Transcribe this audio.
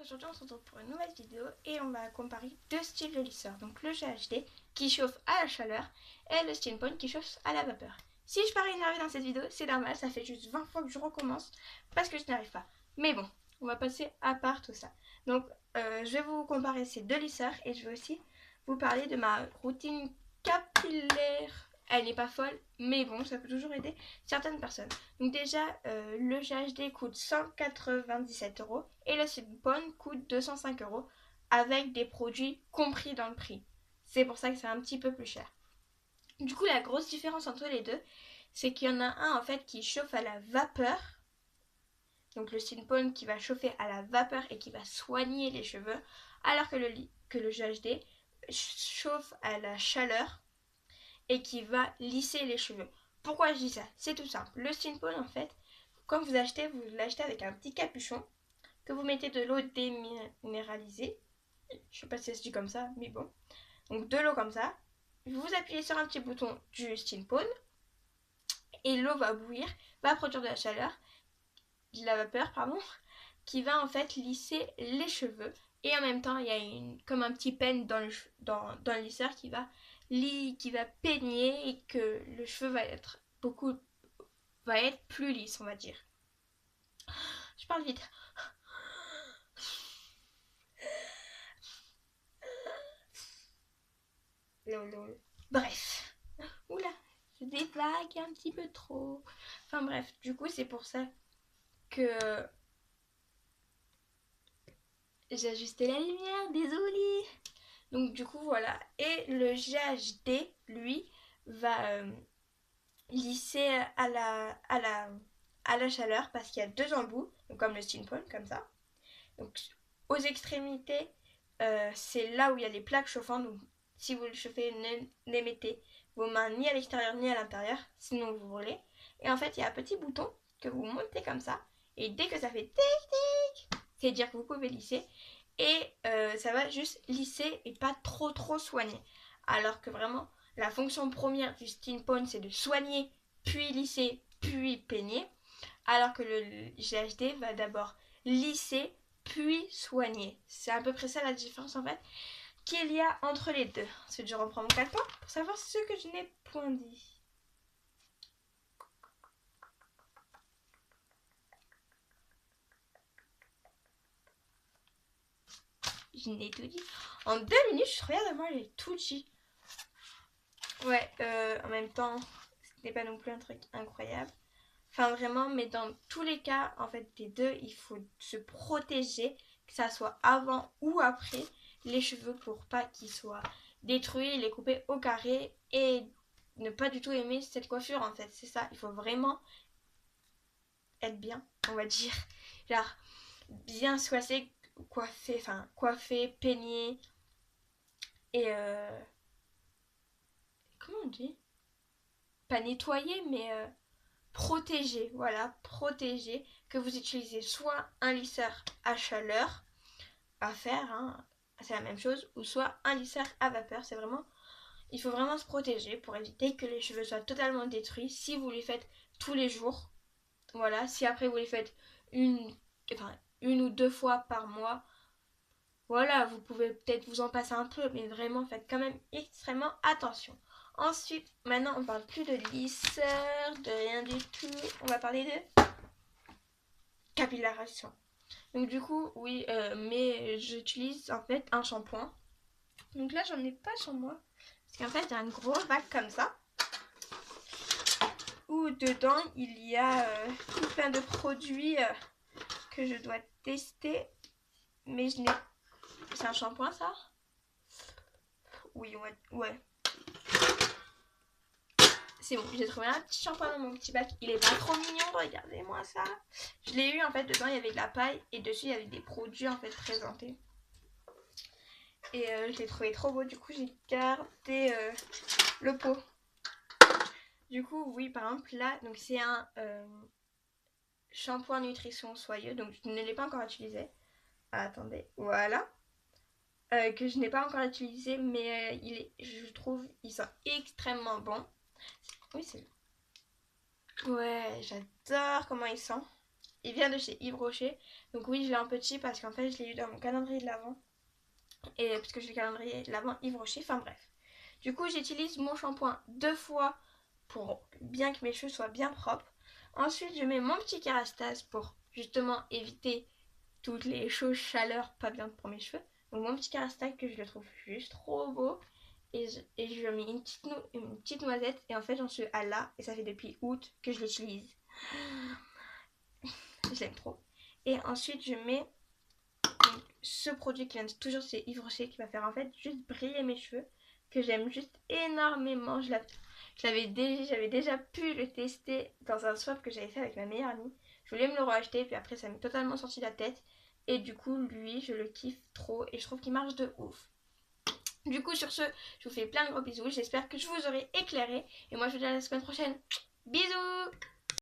aujourd'hui on se retrouve pour une nouvelle vidéo et on va comparer deux styles de lisseur. Donc le GHD qui chauffe à la chaleur et le Stinpon qui chauffe à la vapeur. Si je parais énervée dans cette vidéo, c'est normal, ça fait juste 20 fois que je recommence parce que je n'y arrive pas. Mais bon, on va passer à part tout ça. Donc je vais vous comparer ces deux lisseurs et je vais aussi vous parler de ma routine capillaire. Elle n'est pas folle, mais bon, ça peut toujours aider certaines personnes. Donc déjà, le GHD coûte 197 € et le Stinpon coûte 205 € avec des produits compris dans le prix. C'est pour ça que c'est un petit peu plus cher. Du coup, la grosse différence entre les deux, c'est qu'il y en a un en fait qui chauffe à la vapeur. Donc le Stinpon qui va chauffer à la vapeur et qui va soigner les cheveux, alors que le GHD chauffe à la chaleur et qui va lisser les cheveux. Pourquoi je dis ça? C'est tout simple. Le Stinpon en fait, quand vous l'achetez avec un petit capuchon que vous mettez de l'eau déminéralisée. Je sais pas si ça se dit comme ça, mais bon. Donc de l'eau comme ça. Vous appuyez sur un petit bouton du Stinpon et l'eau va bouillir, va produire de la chaleur, de la vapeur, pardon, qui va en fait lisser les cheveux. Et en même temps, il y a comme un petit peigne dans le lisseur qui va peigner et que le cheveu va être plus lisse, on va dire. Je parle vite. Lol. Bref. Oula, je dévague un petit peu trop. Enfin bref, du coup c'est pour ça que j'ai ajusté la lumière, désolée. Donc du coup voilà. Et le GHD, lui, va lisser à la chaleur parce qu'il y a deux embouts, donc comme le Stinpon, comme ça. Donc aux extrémités, c'est là où il y a les plaques chauffantes. Donc si vous le chauffez, ne mettez vos mains ni à l'extérieur ni à l'intérieur, sinon vous brûlez. Et en fait, il y a un petit bouton que vous montez comme ça. Et dès que ça fait tic-tic, c'est dire que vous pouvez lisser. Et ça va juste lisser et pas trop soigner. Alors que vraiment, la fonction première du Stinpon, c'est de soigner, puis lisser, puis peigner. Alors que le GHD va d'abord lisser, puis soigner. C'est à peu près ça la différence en fait qu'il y a entre les deux. Ensuite, je reprends mon calepin pour savoir ce que je n'ai point dit. Je n'ai tout dit. En 2 minutes, je regarde à moi, j'ai tout dit. Ouais, en même temps, ce n'est pas non plus un truc incroyable. Enfin, vraiment, mais dans tous les cas, en fait, des deux, il faut se protéger, que ça soit avant ou après les cheveux pour pas qu'ils soient détruits, les couper au carré et ne pas du tout aimer cette coiffure, en fait. C'est ça, il faut vraiment être bien, on va dire. Genre, bien soigner, coiffer, peigner et comment on dit? Pas nettoyer, mais protéger, voilà, protéger, que vous utilisez soit un lisseur à chaleur à faire, hein, c'est la même chose, ou soit un lisseur à vapeur, c'est vraiment, il faut vraiment se protéger pour éviter que les cheveux soient totalement détruits si vous les faites tous les jours, voilà, si après vous les faites une ou deux fois par mois, voilà, vous pouvez peut-être vous en passer un peu, mais vraiment faites quand même extrêmement attention. Ensuite, maintenant on parle plus de lisseur, de rien du tout. On va parler de capillarisation. Donc du coup, oui, mais j'utilise en fait un shampoing. Donc là, j'en ai pas sur moi. Parce qu'en fait, il y a un gros bac comme ça. Où dedans, il y a tout plein de produits que je dois tester. Mais je n'ai... C'est un shampoing, ça? Oui, ouais. C'est bon, j'ai trouvé un petit shampoing dans mon petit bac. Il est pas trop mignon, regardez-moi ça. Je l'ai eu en fait, dedans il y avait de la paille et dessus il y avait des produits en fait présentés. Et je l'ai trouvé trop beau, du coup j'ai gardé le pot. Du coup, oui, par exemple là, donc c'est un shampoing nutrition soyeux, donc je ne l'ai pas encore utilisé. Ah, attendez, voilà. Que je n'ai pas encore utilisé, mais je trouve il sent extrêmement bon. Oui, c'est... Ouais, j'adore comment il sent. il vient de chez Yves Rocher. Donc oui, je l'ai un peu cheap parce qu'en fait, je l'ai eu dans mon calendrier de l'Avent. Et parce que j'ai le calendrier de l'Avent Yves Rocher, enfin bref. Du coup, j'utilise mon shampoing 2 fois pour bien que mes cheveux soient bien propres. Ensuite, je mets mon petit Kérastase pour justement éviter toutes les choses chaleur pas bien pour mes cheveux. Donc mon petit Kérastase que je le trouve juste trop beau. Et je mets une petite noisette. Et en fait, j'en suis à là. Et ça fait depuis août que je l'utilise. Je l'aime trop. Et ensuite, je mets ce produit qui vient toujours chez Yves Rocher qui va faire en fait juste briller mes cheveux. Que j'aime juste énormément. J'avais déjà pu le tester dans un swap que j'avais fait avec ma meilleure amie. Je voulais me le racheter, puis après ça m'est totalement sorti de la tête. Et du coup, lui, je le kiffe trop et je trouve qu'il marche de ouf. Du coup, sur ce, je vous fais plein de gros bisous. J'espère que je vous aurai éclairé. Et moi, je vous dis à la semaine prochaine. Bisous!